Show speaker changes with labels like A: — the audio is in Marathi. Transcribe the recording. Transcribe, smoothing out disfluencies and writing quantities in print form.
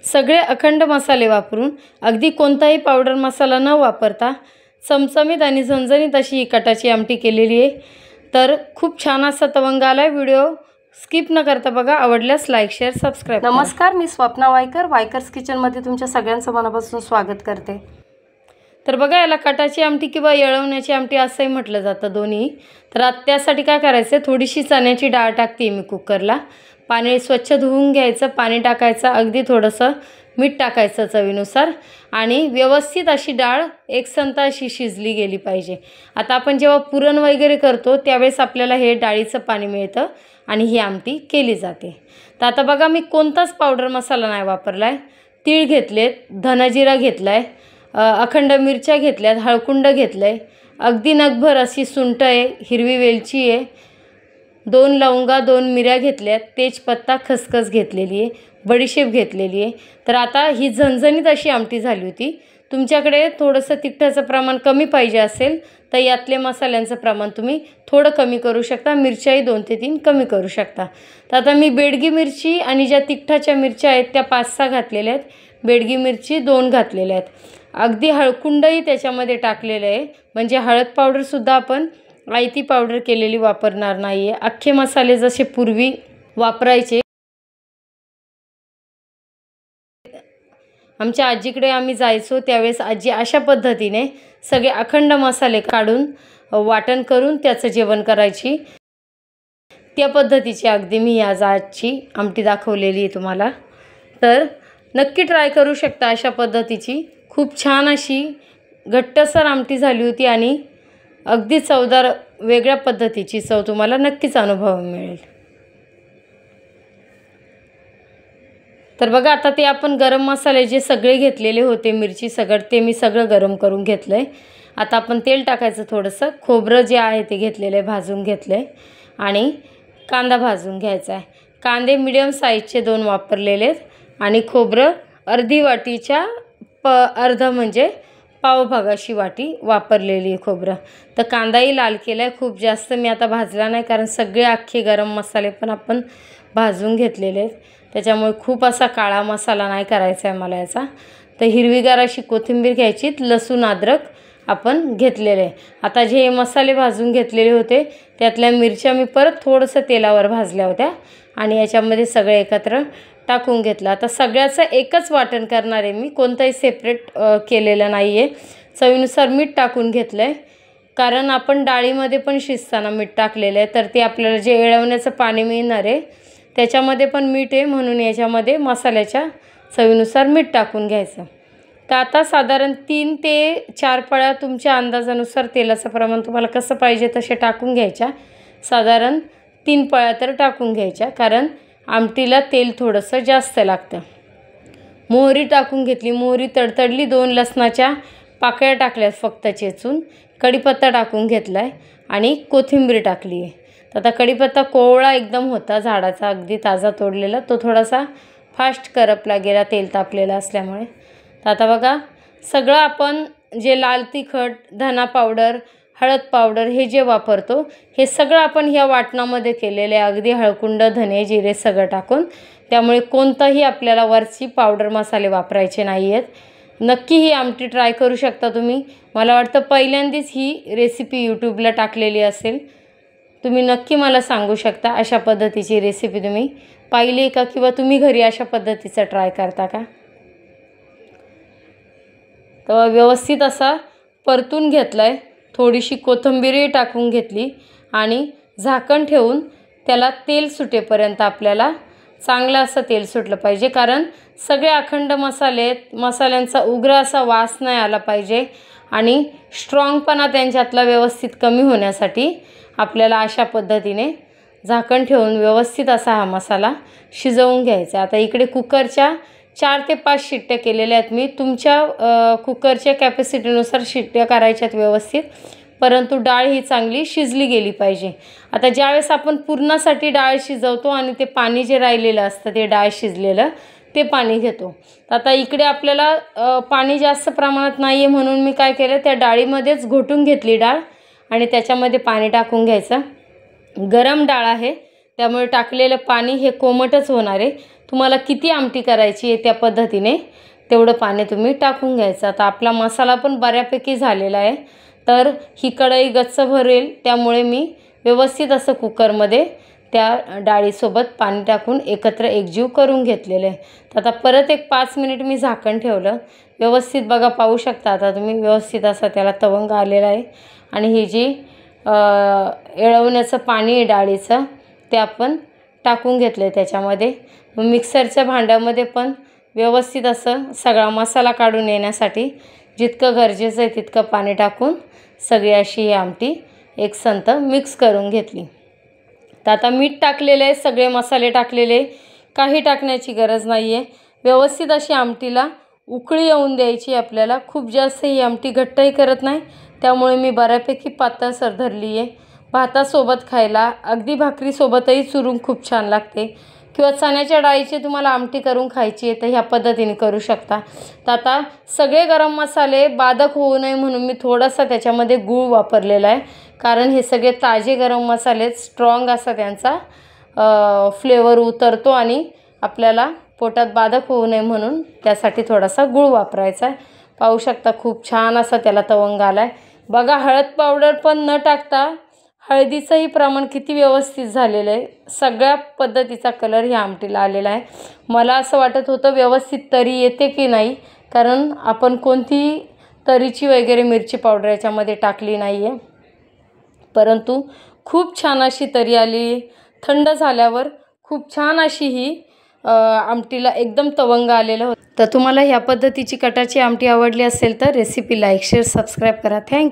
A: सगळे अखंड मसाले वापरून अगदी कोणताही पावडर मसाला न वापरता चमचमीत आणि झणझणीत अशी ही कटाची आमटी केलेली आहे। तर खूप छान असा तवंग आलाय। व्हिडिओ स्किप न करता बघा। आवडल्यास लाईक शेअर सबस्क्राइब। नमस्कार, मी स्वप्ना वायकर, वायकर्स किचनमध्ये तुमच्या सगळ्यांचं मनापासून स्वागत करते। तर बघा, याला कटाची आमटी किंवा येळवण्याची आमटी असंही म्हटलं जातं दोन्ही। तर त्यासाठी काय करायचं, थोडीशी चण्याची डाळ टाकते मी कुकरला। पाणी स्वच्छ धुवून घ्यायचं, पाणी टाकायचं, अगदी थोडंसं मीठ टाकायचं चवीनुसार आणि व्यवस्थित अशी डाळ एकसंध अशी शिजली गेली पाहिजे। आता आपण जेव्हा पुरण वगैरे करतो त्यावेळेस आपल्याला हे डाळीचं पाणी मिळतं आणि ही आमटी केली जाते। तर आता बघा, मी कोणताच पावडर मसाला नाही वापरलाय। तीळ घेतलेत, धनाजिरा घेतलाय, अखंड मिरच्या घेतल्यात, हळकुंड घेतलंय, अगदी नगभर अशी सुंठ आहे, हिरवी वेलची आहे, 2 लवंगा, 2 मिऱ्या घेतल्यात, तेजपत्ता, खसखस घेतलेली आहे, बडीशेप घेतलेली आहे। तर आता ही झणझणीत अशी आमटी झाली होती। तुमच्याकडे थोडंसं तिखटाचं प्रमाण कमी पाहिजे असेल तर यातले मसाल्यांचं प्रमाण तुम्ही थोडं कमी करू शकता, मिरच्याही 2 ते 3 कमी करू शकता। तर आता मी बेडगी मिरची आणि ज्या तिखटाच्या मिरच्या आहेत त्या 5-6 घातलेल्या आहेत, बेडगी मिरची 2 घातलेल्या आहेत, अगदी हळकुंडही त्याच्यामध्ये टाकलेलं आहे। म्हणजे हळद पावडरसुद्धा आपण आयती पावडर केलेली वापरणार नाही आहे। अख्खे मसाले जसे पूर्वी वापरायचे, आमच्या आजीकडे आम्ही जायचो त्यावेळेस आजी अशा पद्धतीने सगळे अखंड मसाले काढून वाटण करून त्याचं जेवण करायची। त्या पद्धतीची अगदी मी आज आजची आमटी दाखवलेली आहे तुम्हाला। तर नक्की ट्राय करू शकता अशा पद्धतीची। खूप छान अशी घट्टसर आमटी झाली होती आणि अगदी चवदार वेगळ्या पद्धतीची चव तुम्हाला नक्कीच अनुभव मिळेल। तर बघा, आता ते आपण गरम मसाले जे सगळे घेतलेले होते, मिरची सगळं ते मी सगळं गरम करून घेतलं आहे। आता आपण तेल टाकायचं थोडंसं, खोबरं जे आहे ते घेतलेलं आहे, भाजून घेतलं आहे आणि कांदा भाजून घ्यायचा आहे। कांदे मीडियम साईजचे 2 वापरलेले आहेत आणि खोबरं अर्धी वाटीच्या अर्धा म्हणजे पावभागाशी वाटी वापरलेली आहे खोबरं। तर कांदाही लाल केला आहे, खूप जास्त मी आता भाजला नाही कारण सगळे अख्खे गरम मसाले पण आपण भाजून घेतलेले आहेत, त्याच्यामुळे खूप असा काळा मसाला नाही करायचा आहे मला याचा। तर हिरवीगार अशी कोथिंबीर घ्यायची, लसूण अद्रक आपण घेतलेले आहे। आता जे मसाले भाजून घेतलेले होते त्यातल्या मिरच्या मी परत थोडंसं तेलावर भाजल्या होत्या आणि याच्यामध्ये सगळे एकत्र टाकून घेतलं। आता सगळ्याचं एकच वाटण करणार आहे मी, कोणताही सेपरेट केलेलं नाही आहे। चवीनुसार मीठ टाकून घेतलं आहे कारण आपण डाळीमध्ये पण शिजताना मीठ टाकलेलं आहे, तर ते आपल्याला जे येळवण्याचं पाणी मिळणार आहे त्याच्यामध्ये पण मीठ आहे, म्हणून याच्यामध्ये मसाल्याच्या चवीनुसार मीठ टाकून घ्यायचं। तर आता साधारण 3 ते 4 पळ्या तुमच्या अंदाजानुसार तेलाचं प्रमाण तुम्हाला कसं पाहिजे तसे टाकून घ्यायच्या। साधारण 3 पळ्या तर टाकून घ्यायच्या कारण आमटीला तेल थोडंसं जास्त लागतं। मोहरी टाकून घेतली, मोहरी तडतडली, 2 लसणाच्या पाकळ्या टाकल्यात फक्त चेचून, कढीपत्ता टाकून घेतला आहे आणि कोथिंबीर टाकली आहे। तर आता कढीपत्ता कोवळा एकदम होता, झाडाचा अगदी ताजा तोडलेला, तो थोडासा फास्ट करपला गेला तेल तापलेलं असल्यामुळे। तर आता बघा, सगळं आपण जे लाल तिखट, धना पावडर, हळद पावडर हे जे वापरतो हे सगळं आपण ह्या वाटणामध्ये केलेले आहे, अगदी हळकुंड, धने, जिरे सगळं टाकून। त्यामुळे कोणताही आपल्याला वरची पावडर मसाले वापरायचे नाही आहेत। नक्की ही आमटी ट्राय करू शकता तुम्ही। मला वाटतं पहिल्यांदाच ही रेसिपी यूट्यूबला टाकलेली असेल। तुम्ही नक्की मला सांगू शकता अशा पद्धतीची रेसिपी तुम्ही पाहिली का किंवा तुम्ही घरी अशा पद्धतीचं ट्राय करता का। तर व्यवस्थित असा परतून घेतला आहे, थोडीशी कोथिंबीरही टाकून घेतली आणि झाकण ठेवून त्याला तेल सुटेपर्यंत आपल्याला चांगलं असं तेल सुटलं पाहिजे कारण सगळे अखंड मसाले आहेत, मसाल्यांचा उग्र असा वास नाही आला पाहिजे आणि स्ट्रॉंगपणा त्यांच्यातला व्यवस्थित कमी होण्यासाठी आपल्याला अशा पद्धतीने झाकण ठेवून व्यवस्थित असा हा मसाला शिजवून घ्यायचा। आता इकडे कुकरच्या 4 ते 5 शिट्ट्या केलेल्या आहेत मी, तुमच्या कुकरच्या कॅपॅसिटीनुसार शिट्ट्या करायच्यात व्यवस्थित, परंतु डाळ ही चांगली शिजली गेली पाहिजे। आता ज्यावेळेस आपण पुरणासाठी डाळ शिजवतो आणि ते पाणी जे राहिलेलं असतं ते डाळ शिजलेलं ते पाणी घेतो। आता इकडे आपल्याला पाणी जास्त प्रमाणात नाही आहे म्हणून मी काय केलं, त्या डाळीमध्येच घोटून घेतली डाळ आणि त्याच्यामध्ये पाणी टाकून घ्यायचं। गरम डाळ आहे त्यामुळे टाकलेलं पाणी हे कोमटच होणार आहे, तुम्हाला किती आमटी करायची आहे त्या पद्धतीने तेवढं पाणी तुम्ही टाकून घ्यायचं। आता आपला मसाला पण बऱ्यापैकी झालेला आहे, तर ही कढई गच्च भरेल, त्यामुळे मी व्यवस्थित असं कुकरमध्ये त्या डाळीसोबत पाणी टाकून एकत्र एकजीव करून घेतलेलं आहे। तर आता परत एक 5 मिनिट मी झाकण ठेवलं। व्यवस्थित बघा, पाहू शकता आता तुम्ही, व्यवस्थित असा त्याला तवंग आलेला आहे। आणि ही जी एळवण्याचं पाणी आहे डाळीचं, ते आपण टाकून घेतलं आहे त्याच्यामध्ये। मिक्सरच्या भांड्यामध्ये पण व्यवस्थित असं सगळा मसाला काढून येण्यासाठी जितकं गरजेचं आहे तितकं पाणी टाकून सगळी अशी ही आमटी एकसंत मिक्स करून घेतली। तर आता मीठ टाकलेलं आहे, सगळे मसाले टाकलेले, काही टाकण्याची गरज नाही आहे। व्यवस्थित अशी आमटीला उकळी येऊन द्यायची आपल्याला। खूप जास्त ही आमटी घट्टही करत नाही, त्यामुळे मी बऱ्यापैकी पातळसर धरली आहे। भातासोबत खायला, अगदी भाकरीसोबतही चुरून खूप छान लागते, किंवा चण्याच्या डाळीची तुम्हाला आमटी करून खायची आहे तर ह्या पद्धतीने करू शकता। तर आता सगळे गरम मसाले बाधक होऊ नये म्हणून मी थोडासा त्याच्यामध्ये गूळ वापरलेला आहे, कारण हे सगळे ताजे गरम मसाले स्ट्रॉंग असा त्यांचा फ्लेवर उतरतो आणि आपल्याला पोटात बाधक होऊ नये म्हणून त्यासाठी थोडासा गूळ वापरायचा आहे। पाहू शकता खूप छान असा त्याला तवंग आला आहे। बघा, हळद पावडर पण न टाकता हळदीचंही प्रमाण किती व्यवस्थित झालेलं आहे। सगळ्या पद्धतीचा कलर ह्या आमटीला आलेला आहे। मला असं वाटत होतं व्यवस्थित तरी येते की नाही, कारण आपण कोणतीही तरीची वगैरे मिरची पावडर याच्यामध्ये टाकली नाही आहे, परंतु खूप छान अशी तरी आली। थंड झाल्यावर खूप छान अशी ही आमटीला एकदम तवंग आलेलं होतं। तर तुम्हाला ह्या पद्धतीची कटाची आमटी आवडली असेल तर रेसिपी लाईक, शेअर, सबस्क्राईब करा। थँक्यू।